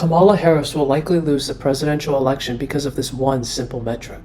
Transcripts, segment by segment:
Kamala Harris will likely lose the presidential election because of this one simple metric.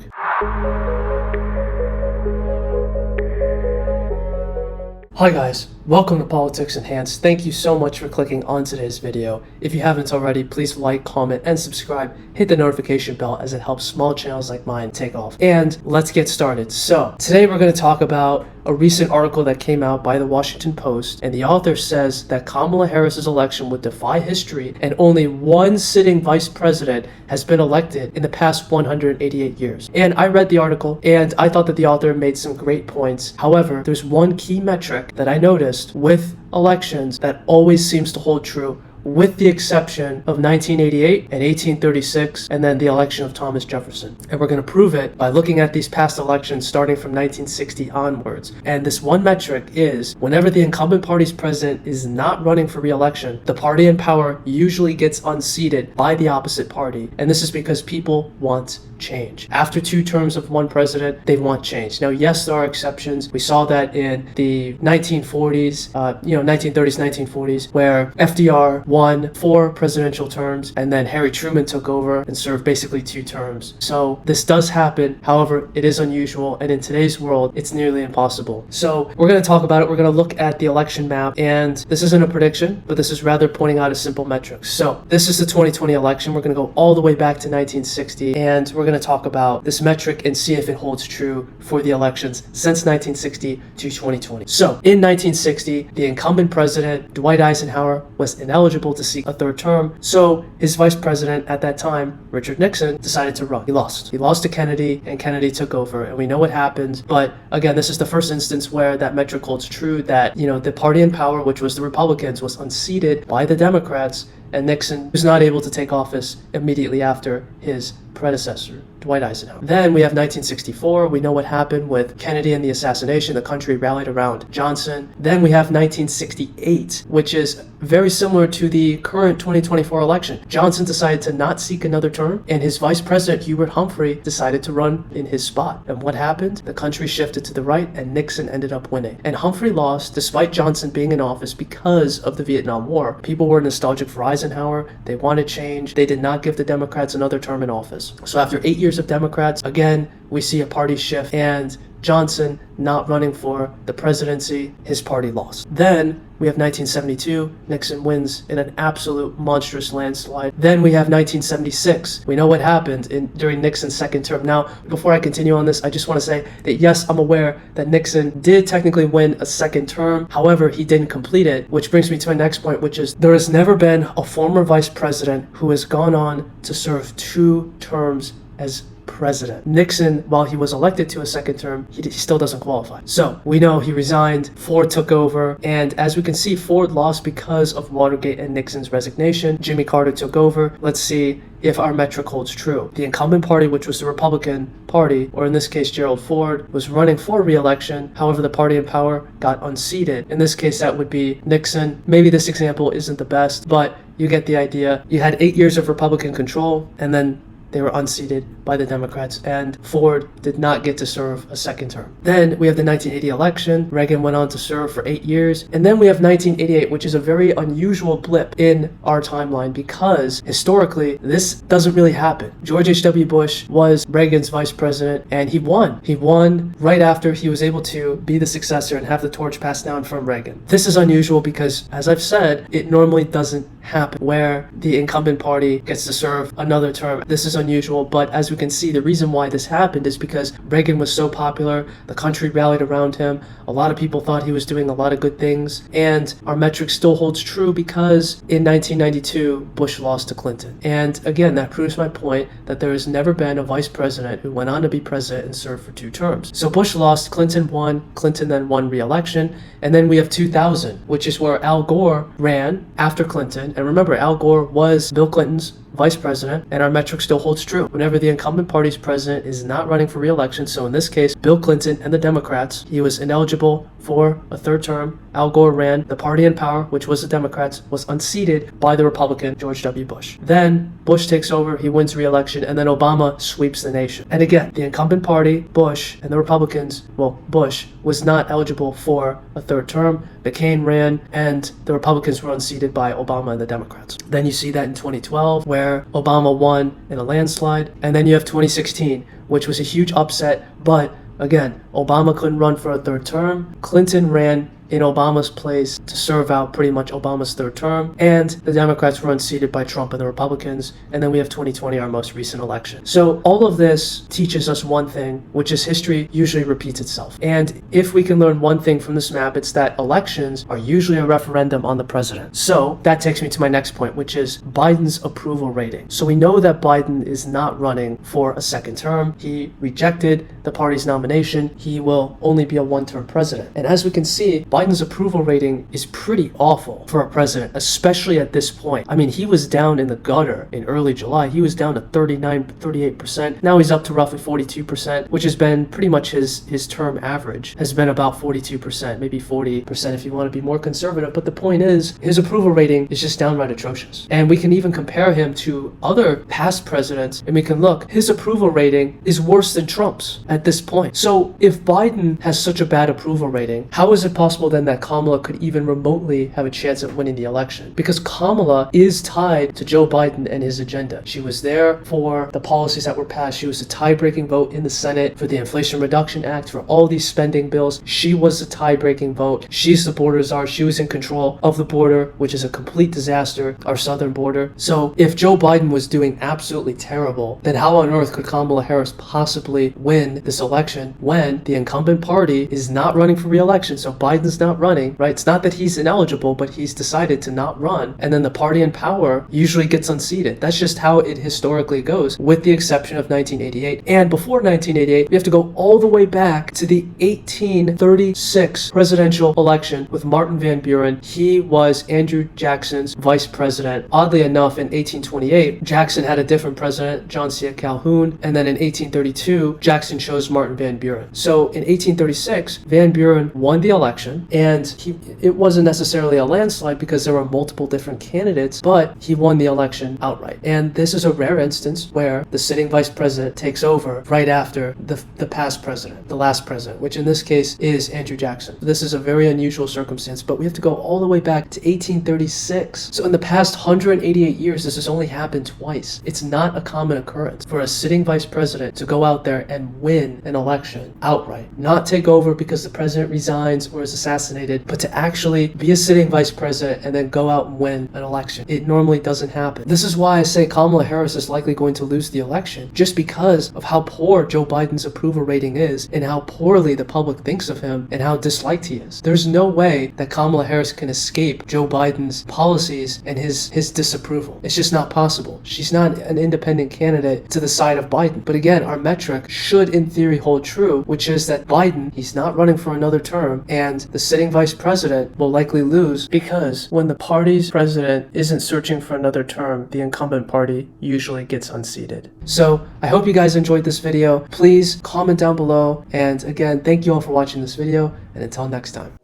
Hi guys, welcome to Politics Enhanced. Thank you so much for clicking on today's video. If you haven't already, please like, comment, and subscribe. Hit the notification bell as it helps small channels like mine take off. And let's get started. So, today we're going to talk about a recent article that came out by the Washington Post, and the author says that Kamala Harris's election would defy history and only one sitting vice president has been elected in the past 188 years. And I read the article and I thought that the author made some great points. However, there's one key metric that I noticed with elections that always seems to hold true, with the exception of 1988 and 1836, and then the election of Thomas Jefferson. And we're going to prove it by looking at these past elections starting from 1960 onwards. And this one metric is, whenever the incumbent party's president is not running for re-election, the party in power usually gets unseated by the opposite party. And this is because people want change. After 2 terms of one president, they want change. Now, yes, there are exceptions. We saw that in the 1940s, 1930s, 1940s, where FDR won 4 presidential terms, and then Harry Truman took over and served basically 2 terms. So this does happen. However, it is unusual, and in today's world, it's nearly impossible. So we're going to talk about it. We're going to look at the election map, and this isn't a prediction, but this is rather pointing out a simple metric. So this is the 2020 election. We're going to go all the way back to 1960, and we're going to talk about this metric and see if it holds true for the elections since 1960 to 2020. So in 1960, the incumbent president, Dwight Eisenhower, was ineligible to seek a 3rd term, so his vice president at that time, Richard Nixon, decided to run. He lost to Kennedy, and Kennedy took over, and we know what happened. But again, this is the first instance where that metric holds true, that the party in power, which was the Republicans, was unseated by the Democrats, and Nixon was not able to take office immediately after his predecessor, Dwight Eisenhower. Then we have 1964. We know what happened with Kennedy and the assassination. The country rallied around Johnson. Then we have 1968, which is very similar to the current 2024 election. Johnson decided to not seek another term, and his vice president, Hubert Humphrey, decided to run in his spot. And what happened? The country shifted to the right, and Nixon ended up winning. And Humphrey lost despite Johnson being in office because of the Vietnam War. People were nostalgic for Eisenhower. They wanted change. They did not give the Democrats another term in office. So after 8 years of Democrats, again, we see a party shift, and Johnson not running for the presidency, his party lost. Then we have 1972, Nixon wins in an absolute monstrous landslide. Then we have 1976. We know what happened during Nixon's 2nd term. Now, before I continue on this, I just want to say that yes, I'm aware that Nixon did technically win a 2nd term. However, he didn't complete it, which brings me to my next point, which is there has never been a former vice president who has gone on to serve 2 terms as president. Nixon, while he was elected to a 2nd term, he still doesn't qualify. So we know he resigned, Ford took over, and as we can see, Ford lost because of Watergate and Nixon's resignation. Jimmy Carter took over. Let's see if our metric holds true. The incumbent party, which was the Republican Party, or in this case Gerald Ford, was running for re-election. However, the party in power got unseated. In this case, that would be Nixon. Maybe this example isn't the best, but you get the idea. You had 8 years of Republican control, and then they were unseated by the Democrats, and Ford did not get to serve a 2nd term. Then we have the 1980 election. Reagan went on to serve for 8 years. And then we have 1988, which is a very unusual blip in our timeline because historically, this doesn't really happen. George H.W. Bush was Reagan's vice president, and he won. He won right after he was able to be the successor and have the torch passed down from Reagan. This is unusual because, as I've said, it normally doesn't happen where the incumbent party gets to serve another term. This is unusual, but as we can see, the reason why this happened is because Reagan was so popular, the country rallied around him, a lot of people thought he was doing a lot of good things, and our metric still holds true because in 1992, Bush lost to Clinton. And again, that proves my point that there has never been a vice president who went on to be president and served for 2 terms. So Bush lost, Clinton won, Clinton then won re-election, and then we have 2000, which is where Al Gore ran after Clinton. And remember, Al Gore was Bill Clinton's vice president, and our metric still holds true. Whenever the incumbent party's president is not running for re-election, so in this case, Bill Clinton and the Democrats, he was ineligible for a third term. Al Gore ran. The party in power, which was the Democrats, was unseated by the Republican George W. Bush. Then Bush takes over, he wins re-election, and then Obama sweeps the nation. And again, the incumbent party, Bush, and the Republicans, well, Bush was not eligible for a third term. McCain ran, and the Republicans were unseated by Obama and the Democrats. Then you see that in 2012, where Obama won in a landslide. And then you have 2016, which was a huge upset, but again, Obama couldn't run for a third term. Clinton ran in Obama's place to serve out pretty much Obama's third term, and the Democrats were unseated by Trump and the Republicans. And then we have 2020, our most recent election. So all of this teaches us one thing, which is history usually repeats itself. And if we can learn one thing from this map, it's that elections are usually a referendum on the president. So that takes me to my next point, which is Biden's approval rating. So we know that Biden is not running for a second term. He rejected the party's nomination. He will only be a one-term president. And as we can see, Biden's approval rating is pretty awful for a president, especially at this point. I mean, he was down in the gutter in early July. He was down to 38%. Now he's up to roughly 42%, which has been pretty much his term average, has been about 42%, maybe 40% if you want to be more conservative. But the point is, his approval rating is just downright atrocious. And we can even compare him to other past presidents, and we can look, his approval rating is worse than Trump's at this point. So if Biden has such a bad approval rating, how is it possible then that Kamala could even remotely have a chance at winning the election? Because Kamala is tied to Joe Biden and his agenda. She was there for the policies that were passed. She was a tie-breaking vote in the Senate for the Inflation Reduction Act, for all these spending bills. She was the tie-breaking vote. She's the border czar. She was in control of the border, which is a complete disaster, our southern border. So if Joe Biden was doing absolutely terrible, then how on earth could Kamala Harris possibly win this election when the incumbent party is not running for re-election? So Biden's not running, right? It's not that he's ineligible, but he's decided to not run. And then the party in power usually gets unseated. That's just how it historically goes, with the exception of 1988. And before 1988, we have to go all the way back to the 1836 presidential election with Martin Van Buren. He was Andrew Jackson's vice president. Oddly enough, in 1828, Jackson had a different president, John C. Calhoun. And then in 1832, Jackson chose Martin Van Buren. So in 1836, Van Buren won the election, and it wasn't necessarily a landslide because there were multiple different candidates, but he won the election outright. And this is a rare instance where the sitting vice president takes over right after the past president, the last president, which in this case is Andrew Jackson. This is a very unusual circumstance, but we have to go all the way back to 1836. So in the past 188 years, this has only happened twice. It's not a common occurrence for a sitting vice president to go out there and win an election outright. Not take over because the president resigns or is assassinated, but to actually be a sitting vice president and then go out and win an election. It normally doesn't happen. This is why I say Kamala Harris is likely going to lose the election, just because of how poor Joe Biden's approval rating is and how poorly the public thinks of him and how disliked he is. There's no way that Kamala Harris can escape Joe Biden's policies and his disapproval. It's just not possible. She's not an independent candidate to the side of Biden. But again, our metric should in theory hold true, which is that Biden, he's not running for another term, and the sitting vice president will likely lose, because when the party's president isn't searching for another term, the incumbent party usually gets unseated. So I hope you guys enjoyed this video. Please comment down below, and again, thank you all for watching this video, and until next time.